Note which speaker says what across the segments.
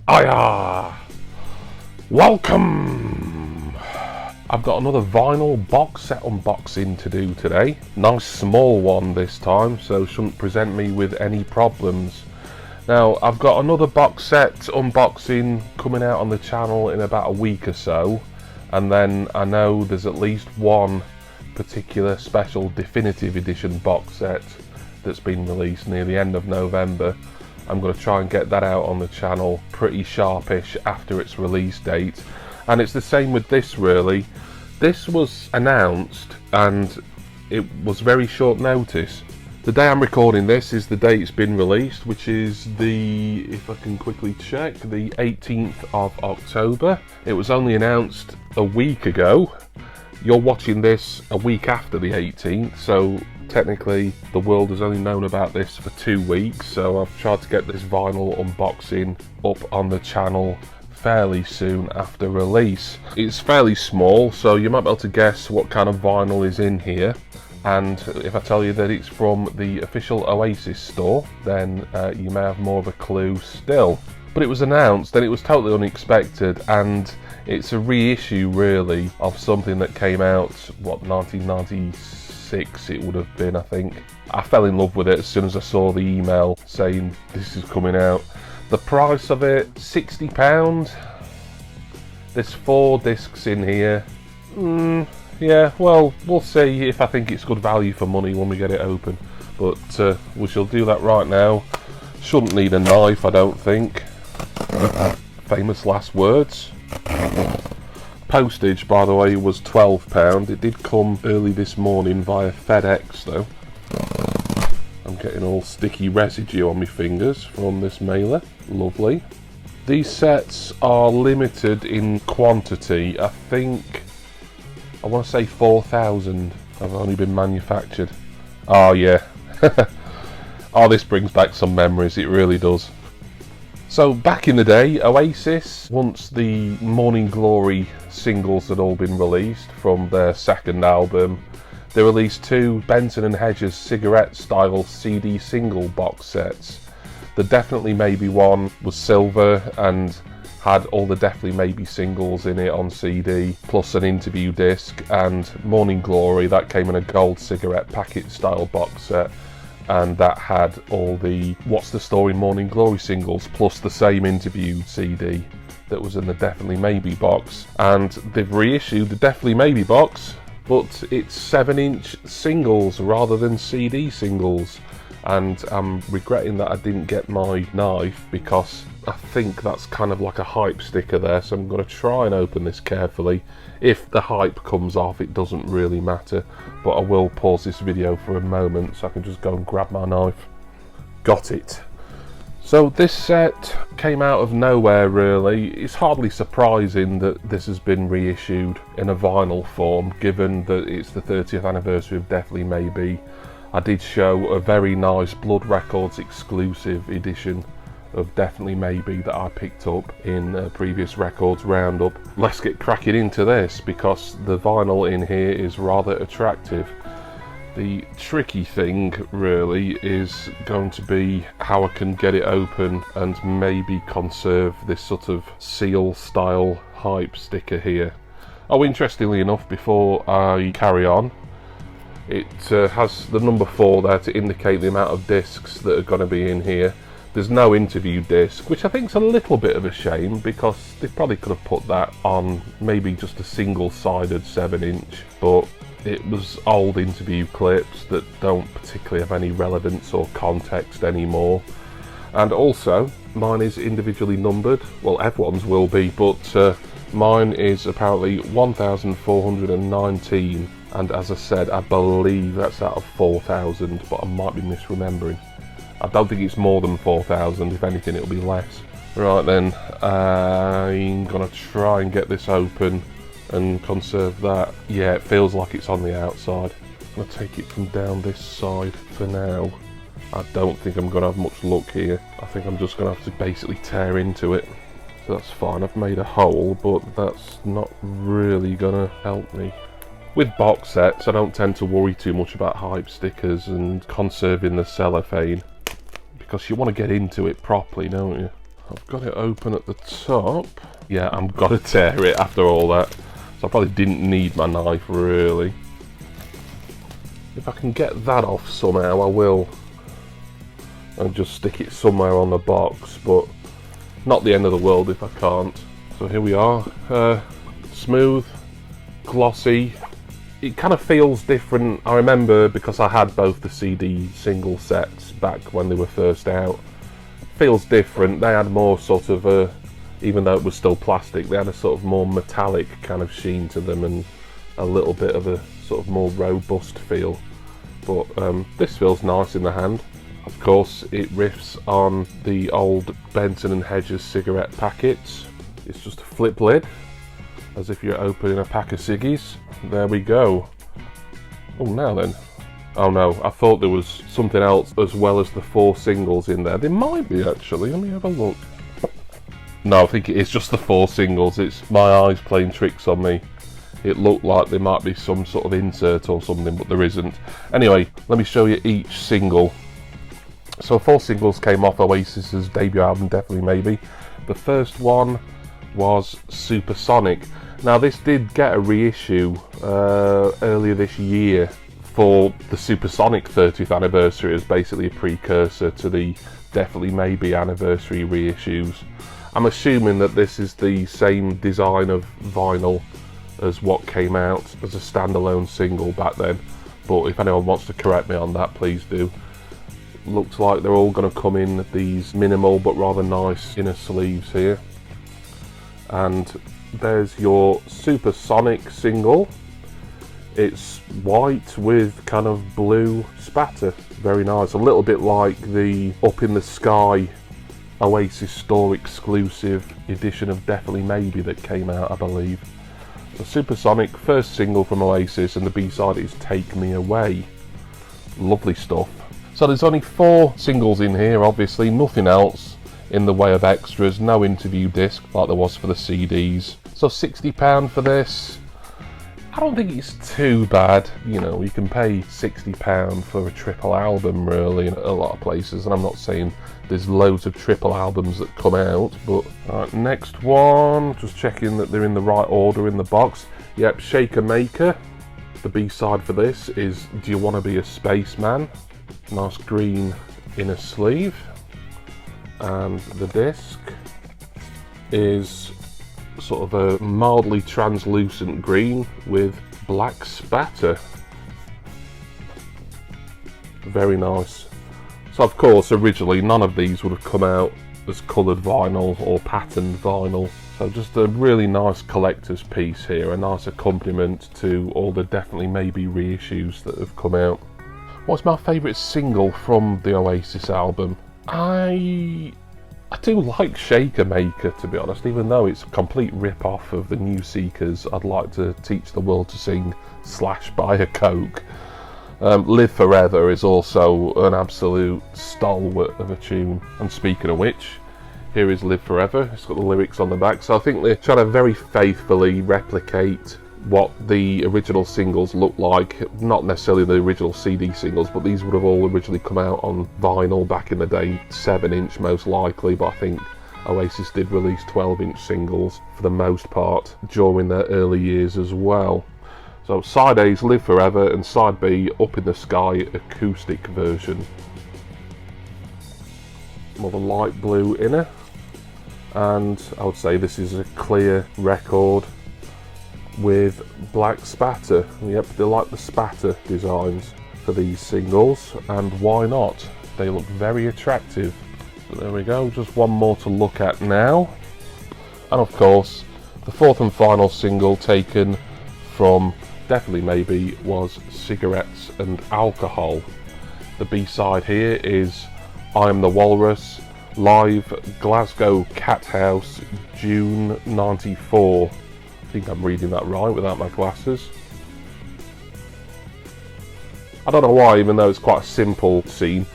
Speaker 1: Hiya! Welcome! I've got another vinyl box set unboxing to do today. Nice small one this time, so shouldn't present me with any problems. Now, I've got another box set unboxing coming out on the channel in about a week or so, and then I know there's at least one particular special definitive edition box set that's been released near the end of November. I'm going to try and get that out on the channel pretty sharpish after its release date. And it's the same with this really. This was announced and it was very short notice. The day I'm recording this is the day it's been released, which is the, if I can quickly check, the 18th of October. It was only announced a week ago. You're watching this a week after the 18th, so technically the world has only known about this for 2 weeks, so I've tried to get this vinyl unboxing up on the channel fairly soon after release. It's fairly small, so you might be able to guess what kind of vinyl is in here, and if I tell you that it's from the official Oasis store, then you may have more of a clue still. But it was announced and it was totally unexpected, and it's a reissue really of something that came out, what, 1996 it would have been, I think. I fell in love with it as soon as I saw the email saying this is coming out. The price of it, £60. There's 4 discs in here. Yeah, well, we'll see if I think it's good value for money when we get it open. But we shall do that right now. Shouldn't need a knife, I don't think. Famous last words. Postage, by the way, was £12. It did come early this morning via FedEx though. I'm getting all sticky residue on my fingers from this mailer. Lovely. These sets are limited in quantity. I think, I want to say 4,000 have only been manufactured. Oh yeah. Oh, this brings back some memories, it really does. So back in the day, Oasis, once the Morning Glory singles had all been released from their second album, they released 2 Benson & Hedges cigarette style CD single box sets. The Definitely Maybe one was silver and had all the Definitely Maybe singles in it on CD, plus an interview disc, and Morning Glory, that came in a gold cigarette packet style box set, and that had all the What's the Story Morning Glory singles, plus the same interview CD that was in the Definitely Maybe box. And they've reissued the Definitely Maybe box, but it's 7-inch singles rather than CD singles. And I'm regretting that I didn't get my knife, because I think that's kind of like a hype sticker there, so I'm going to try and open this carefully. If the hype comes off, it doesn't really matter, but I will pause this video for a moment so I can just go and grab my knife. Got it. So this set came out of nowhere really. It's hardly surprising that this has been reissued in a vinyl form, given that it's the 30th anniversary of Definitely Maybe. I did show a very nice Blood Records exclusive edition of Definitely Maybe that I picked up in a previous records roundup. Let's get cracking into this, because the vinyl in here is rather attractive. The tricky thing really is going to be how I can get it open and maybe conserve this sort of seal style hype sticker here. Oh, interestingly enough, before I carry on, it has the number 4 there to indicate the amount of discs that are going to be in here. There's no interview disc, which I think is a little bit of a shame, because they probably could have put that on maybe just a single-sided 7-inch, but it was old interview clips that don't particularly have any relevance or context anymore. And also, mine is individually numbered. Well, everyone's will be, but mine is apparently 1419. And as I said, I believe that's out of 4,000, but I might be misremembering. I don't think it's more than 4,000, if anything it'll be less. Right then, I'm gonna try and get this open and conserve that. Yeah, it feels like it's on the outside. I'm gonna take it from down this side for now. I don't think I'm gonna have much luck here. I think I'm just gonna have to basically tear into it. So that's fine, I've made a hole, but that's not really gonna help me. With box sets, I don't tend to worry too much about hype stickers and conserving the cellophane, because you want to get into it properly, don't you? I've got it open at the top. Yeah, I'm gonna tear it after all that. So I probably didn't need my knife really. If I can get that off somehow, I will. And just stick it somewhere on the box, but not the end of the world if I can't. So here we are. Smooth, glossy. It kind of feels different. I remember because I had both the CD single sets back when they were first out. Feels different. They had more sort of a, even though it was still plastic, they had a sort of more metallic kind of sheen to them and a little bit of a sort of more robust feel. But this feels nice in the hand. Of course, it riffs on the old Benson & Hedges cigarette packets. It's just a flip lid, as if you're opening a pack of ciggies. There we go. Oh, now then. Oh no, I thought there was something else as well as the 4 singles in there. There might be actually, let me have a look. No, I think it is just the 4 singles. It's my eyes playing tricks on me. It looked like there might be some sort of insert or something, but there isn't. Anyway, let me show you each single. So 4 singles came off Oasis's debut album, Definitely Maybe. The first one was Supersonic. Now this did get a reissue earlier this year for the Supersonic 30th anniversary. It was basically a precursor to the Definitely Maybe anniversary reissues. I'm assuming that this is the same design of vinyl as what came out as a standalone single back then, but if anyone wants to correct me on that, please do. Looks like they're all going to come in these minimal but rather nice inner sleeves here. And there's your Supersonic single. It's white with kind of blue spatter. Very nice. A little bit like the Up in the Sky Oasis store exclusive edition of Definitely Maybe that came out, I believe. So Supersonic, first single from Oasis, and the B-side is Take Me Away. Lovely stuff. So there's only 4 singles in here, obviously, nothing else in the way of extras, no interview disc like there was for the CDs. So £60 for this. I don't think it's too bad. You know, you can pay £60 for a triple album really in a lot of places, and I'm not saying there's loads of triple albums that come out, but right, next one, just checking that they're in the right order in the box. Yep, Shaker Maker. The B-side for this is Do You Want to Be a Spaceman? Nice green inner sleeve, and the disc is sort of a mildly translucent green with black spatter. Very nice. So of course originally none of these would have come out as coloured vinyl or patterned vinyl, so just a really nice collector's piece here, a nice accompaniment to all the Definitely Maybe reissues that have come out. What's my favourite single from the Oasis album? I do like Shaker Maker, to be honest, even though it's a complete rip-off of the New Seekers' I'd Like to Teach the World to Sing / Buy a Coke. Live Forever is also an absolute stalwart of a tune. And speaking of which, here is Live Forever. It's got the lyrics on the back, so I think they're trying to very faithfully replicate what the original singles look like. Not necessarily the original CD singles, but these would have all originally come out on vinyl back in the day, 7-inch most likely, but I think Oasis did release 12-inch singles for the most part during their early years as well. So side A is Live Forever and side B, Up in the Sky acoustic version. More of a light blue inner, and I would say this is a clear record with black spatter. Yep, they like the spatter designs for these singles, and why not? They look very attractive. So there we go, just one more to look at now. And of course, the 4th and final single taken from Definitely Maybe was Cigarettes and Alcohol. The B-side here is I'm the Walrus, live Glasgow Cat House, June 94. I think I'm reading that right without my glasses. I don't know why, even though it's quite a simple scene.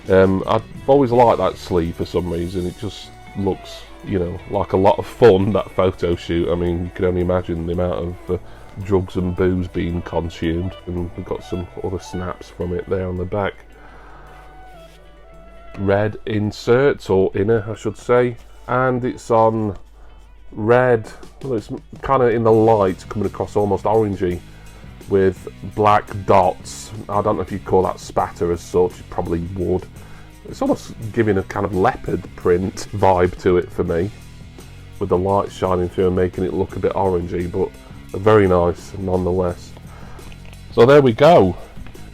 Speaker 1: I've always liked that sleeve for some reason. It just looks, you know, like a lot of fun, that photo shoot. I mean, you can only imagine the amount of drugs and booze being consumed, and we've got some other snaps from it there on the back. Red inserts, or inner I should say, and it's on red. Well, it's kind of in the light, coming across almost orangey, with black dots. I don't know if you'd call that spatter as such, you probably would. It's almost giving a kind of leopard print vibe to it for me, with the light shining through and making it look a bit orangey, but very nice nonetheless. So there we go.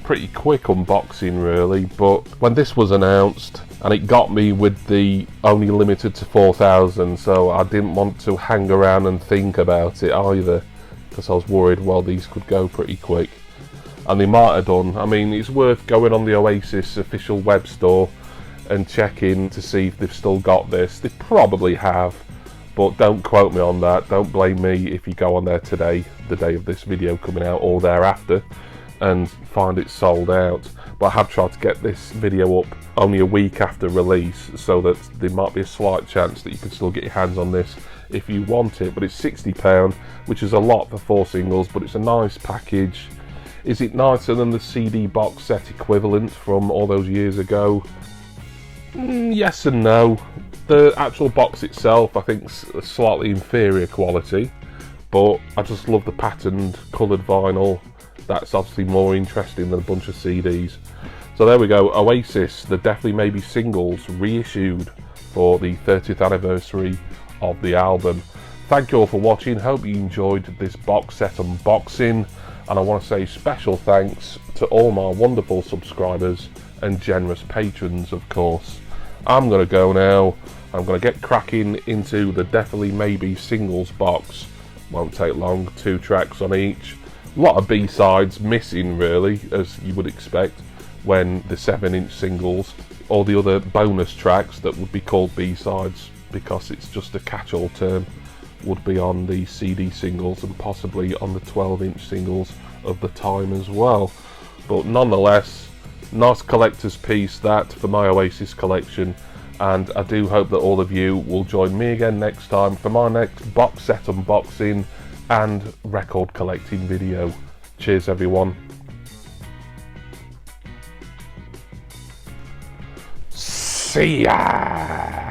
Speaker 1: Pretty quick unboxing really, but when this was announced, and it got me with the only limited to 4,000, so I didn't want to hang around and think about it either, because I was worried, well, these could go pretty quick, and they might have done. I mean, it's worth going on the Oasis official web store and checking to see if they've still got this. They probably have, but don't quote me on that. Don't blame me if you go on there today, the day of this video coming out, or thereafter, and find it sold out. But I have tried to get this video up only a week after release, so that there might be a slight chance that you can still get your hands on this if you want it. But it's £60, which is a lot for 4 singles, but it's a nice package. Is it nicer than the CD box set equivalent from all those years ago? Yes and no. The actual box itself, I think, is a slightly inferior quality, but I just love the patterned coloured vinyl. That's obviously more interesting than a bunch of CDs. So there we go, Oasis, the Definitely Maybe singles, reissued for the 30th anniversary of the album. Thank you all for watching, hope you enjoyed this box set unboxing, and I want to say special thanks to all my wonderful subscribers and generous patrons, of course. I'm going to go now, I'm going to get cracking into the Definitely Maybe singles box. Won't take long, 2 tracks on each. A lot of B-sides missing really, as you would expect when the 7-inch singles, or the other bonus tracks that would be called B-sides, because it's just a catch-all term, would be on the CD singles and possibly on the 12-inch singles of the time as well. But nonetheless, nice collector's piece that for my Oasis collection, and I do hope that all of you will join me again next time for my next box set unboxing and record collecting video. Cheers everyone. See ya!